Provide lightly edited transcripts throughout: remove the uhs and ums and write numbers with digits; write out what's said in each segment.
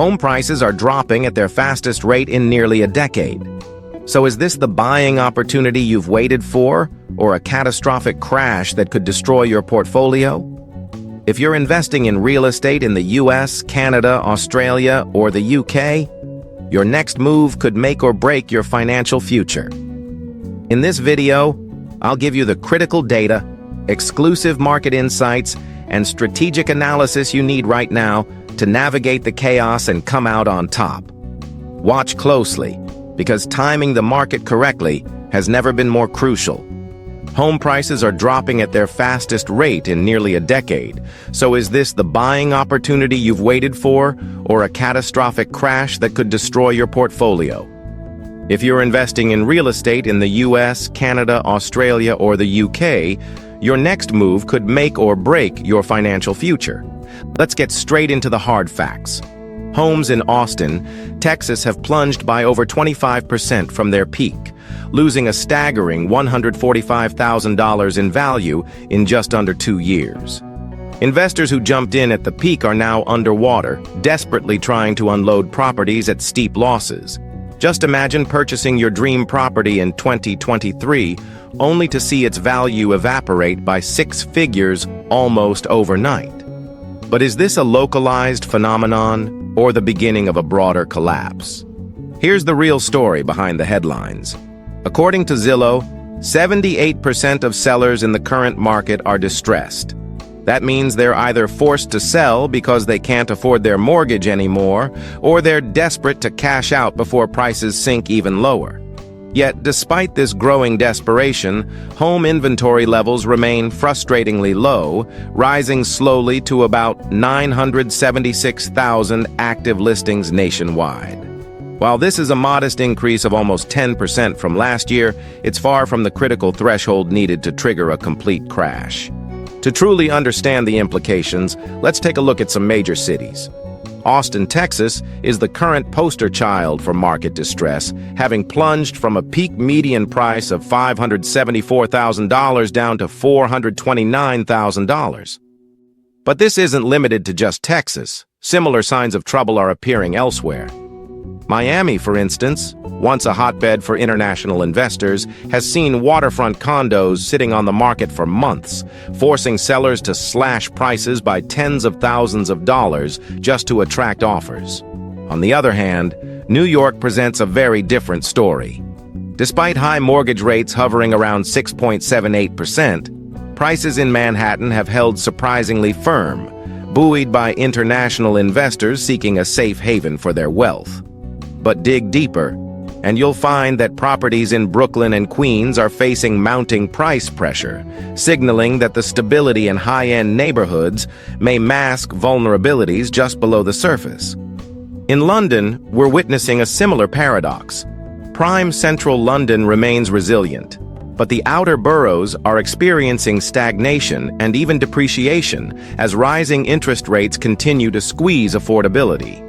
Home prices are dropping at their fastest rate in nearly a decade. So is this the buying opportunity you've waited for, or a catastrophic crash that could destroy your portfolio? If you're investing in real estate in the US, Canada, Australia, or the UK, your next move could make or break your financial future. In this video, I'll give you the critical data, exclusive market insights, and strategic analysis you need right now to navigate the chaos and come out on top. Watch closely, because timing the market correctly has never been more crucial. Home prices are dropping at their fastest rate in nearly a decade. So is this the buying opportunity you've waited for, or a catastrophic crash that could destroy your portfolio? If you're investing in real estate in the US, Canada, Australia, or the UK, your next move could make or break your financial future. Let's get straight into the hard facts. Homes in Austin, Texas have plunged by over 25% from their peak, losing a staggering $145,000 in value in just under 2 years. Investors who jumped in at the peak are now underwater, desperately trying to unload properties at steep losses. Just imagine purchasing your dream property in 2023, only to see its value evaporate by 6 figures almost overnight. But is this a localized phenomenon, or the beginning of a broader collapse? Here's the real story behind the headlines. According to Zillow, 78% of sellers in the current market are distressed. That means they're either forced to sell because they can't afford their mortgage anymore, or they're desperate to cash out before prices sink even lower. Yet, despite this growing desperation, home inventory levels remain frustratingly low, rising slowly to about 976,000 active listings nationwide. While this is a modest increase of almost 10% from last year, it's far from the critical threshold needed to trigger a complete crash. To truly understand the implications, let's take a look at some major cities. Austin, Texas, is the current poster child for market distress, having plunged from a peak median price of $574,000 down to $429,000. But this isn't limited to just Texas. Similar signs of trouble are appearing elsewhere. Miami, for instance, once a hotbed for international investors, has seen waterfront condos sitting on the market for months, forcing sellers to slash prices by tens of thousands of dollars just to attract offers. On the other hand, New York presents a very different story. Despite high mortgage rates hovering around 6.78%, prices in Manhattan have held surprisingly firm, buoyed by international investors seeking a safe haven for their wealth. But dig deeper, and you'll find that properties in Brooklyn and Queens are facing mounting price pressure, signaling that the stability in high-end neighborhoods may mask vulnerabilities just below the surface. In London, we're witnessing a similar paradox. Prime central London remains resilient, but the outer boroughs are experiencing stagnation and even depreciation as rising interest rates continue to squeeze affordability.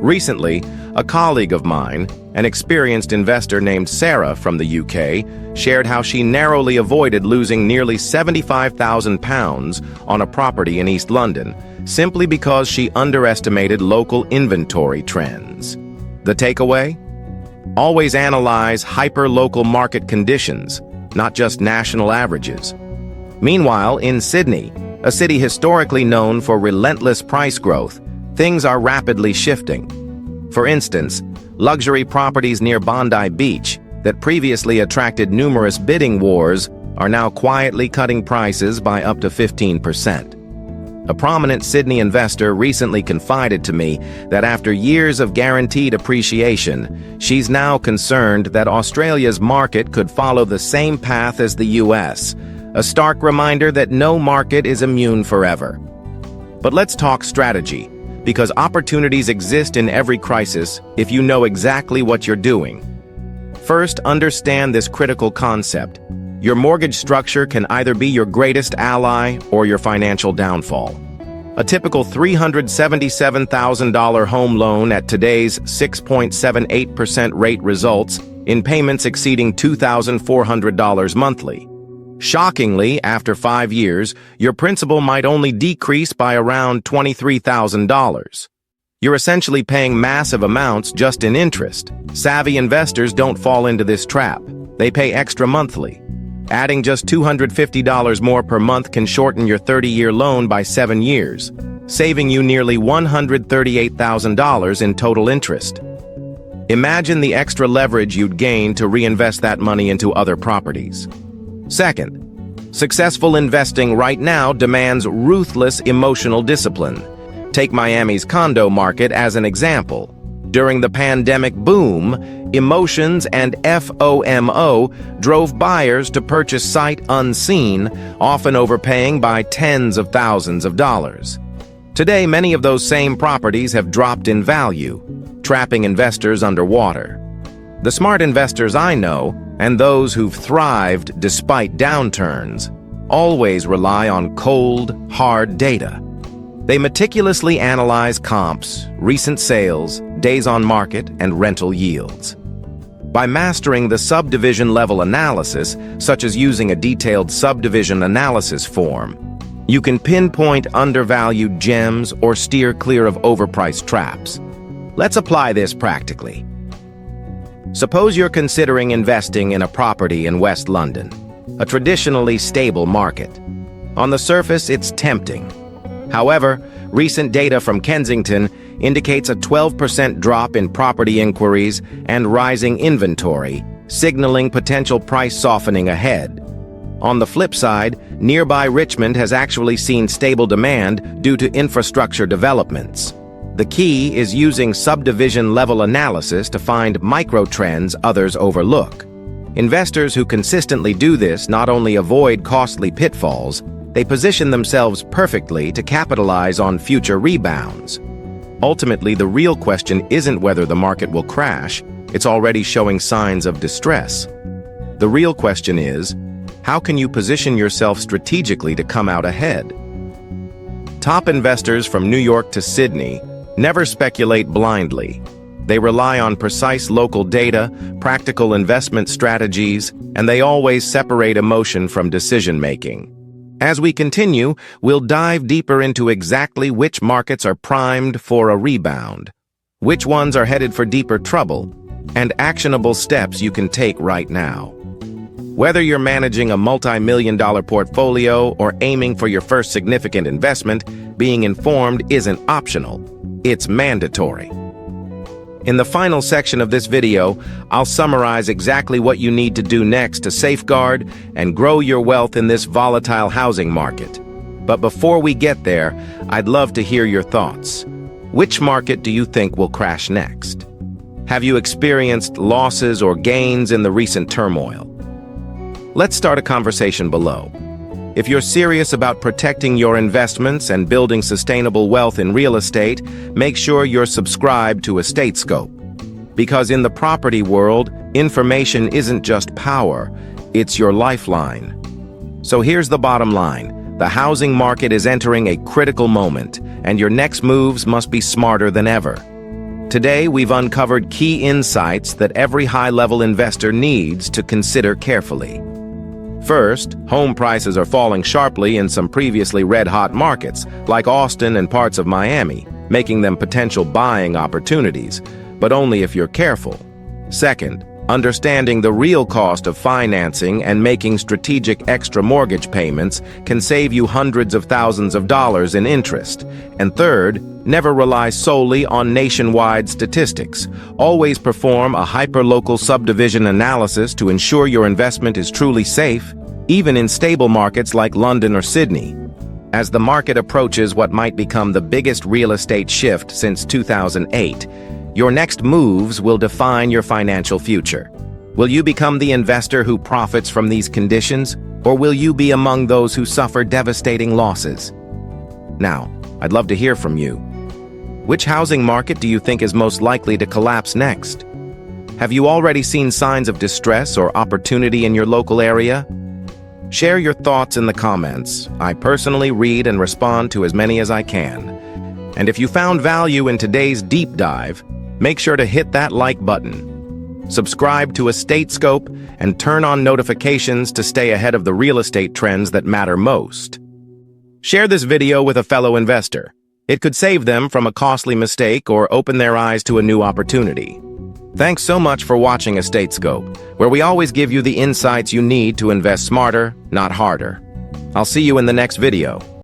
Recently, a colleague of mine, an experienced investor named Sarah from the UK, shared how she narrowly avoided losing nearly £75,000 on a property in East London, simply because she underestimated local inventory trends. The takeaway? Always analyze hyper-local market conditions, not just national averages. Meanwhile, in Sydney, a city historically known for relentless price growth, things are rapidly shifting. For instance, luxury properties near Bondi Beach that previously attracted numerous bidding wars are now quietly cutting prices by up to 15%. A prominent Sydney investor recently confided to me that after years of guaranteed appreciation, she's now concerned that Australia's market could follow the same path as the US, a stark reminder that no market is immune forever. But let's talk strategy, because opportunities exist in every crisis if you know exactly what you're doing. First, understand this critical concept. Your mortgage structure can either be your greatest ally or your financial downfall. A typical $377,000 home loan at today's 6.78% rate results in payments exceeding $2,400 monthly. Shockingly, after 5 years, your principal might only decrease by around $23,000. You're essentially paying massive amounts just in interest. Savvy investors don't fall into this trap. They pay extra monthly. Adding just $250 more per month can shorten your 30-year loan by 7 years, saving you nearly $138,000 in total interest. Imagine the extra leverage you'd gain to reinvest that money into other properties. Second, successful investing right now demands ruthless emotional discipline. Take Miami's condo market as an example. During the pandemic boom, emotions and FOMO drove buyers to purchase sight unseen, often overpaying by tens of thousands of dollars. Today, many of those same properties have dropped in value, trapping investors underwater. The smart investors I know, and those who've thrived despite downturns, always rely on cold, hard data. They meticulously analyze comps, recent sales, days on market, and rental yields. By mastering the subdivision-level analysis, such as using a detailed subdivision analysis form, you can pinpoint undervalued gems or steer clear of overpriced traps. Let's apply this practically. Suppose you're considering investing in a property in West London, a traditionally stable market. On the surface, it's tempting. However, recent data from Kensington indicates a 12% drop in property inquiries and rising inventory, signaling potential price softening ahead. On the flip side, nearby Richmond has actually seen stable demand due to infrastructure developments. The key is using subdivision-level analysis to find micro-trends others overlook. Investors who consistently do this not only avoid costly pitfalls, they position themselves perfectly to capitalize on future rebounds. Ultimately, the real question isn't whether the market will crash, it's already showing signs of distress. The real question is, how can you position yourself strategically to come out ahead? Top investors from New York to Sydney never speculate blindly. They rely on precise local data, practical investment strategies, and they always separate emotion from decision-making. As we continue, we'll dive deeper into exactly which markets are primed for a rebound, which ones are headed for deeper trouble, and actionable steps you can take right now. Whether you're managing a multi-million-dollar portfolio or aiming for your first significant investment, being informed isn't optional, it's mandatory. In the final section of this video, I'll summarize exactly what you need to do next to safeguard and grow your wealth in this volatile housing market. But before we get there, I'd love to hear your thoughts. Which market do you think will crash next? Have you experienced losses or gains in the recent turmoil? Let's start a conversation below. If you're serious about protecting your investments and building sustainable wealth in real estate, make sure you're subscribed to EstateScope. Because in the property world, information isn't just power, it's your lifeline. So here's the bottom line. The housing market is entering a critical moment, and your next moves must be smarter than ever. Today, we've uncovered key insights that every high-level investor needs to consider carefully. First, home prices are falling sharply in some previously red-hot markets, like Austin and parts of Miami, making them potential buying opportunities, but only if you're careful. Second, understanding the real cost of financing and making strategic extra mortgage payments can save you hundreds of thousands of dollars in interest. And third, never rely solely on nationwide statistics. Always perform a hyper-local subdivision analysis to ensure your investment is truly safe, even in stable markets like London or Sydney. As the market approaches what might become the biggest real estate shift since 2008, your next moves will define your financial future. Will you become the investor who profits from these conditions, or will you be among those who suffer devastating losses? Now, I'd love to hear from you. Which housing market do you think is most likely to collapse next? Have you already seen signs of distress or opportunity in your local area? Share your thoughts in the comments. I personally read and respond to as many as I can. And if you found value in today's deep dive, make sure to hit that like button. Subscribe to EstateScope and turn on notifications to stay ahead of the real estate trends that matter most. Share this video with a fellow investor. It could save them from a costly mistake or open their eyes to a new opportunity. Thanks so much for watching EstateScope, where we always give you the insights you need to invest smarter, not harder. I'll see you in the next video.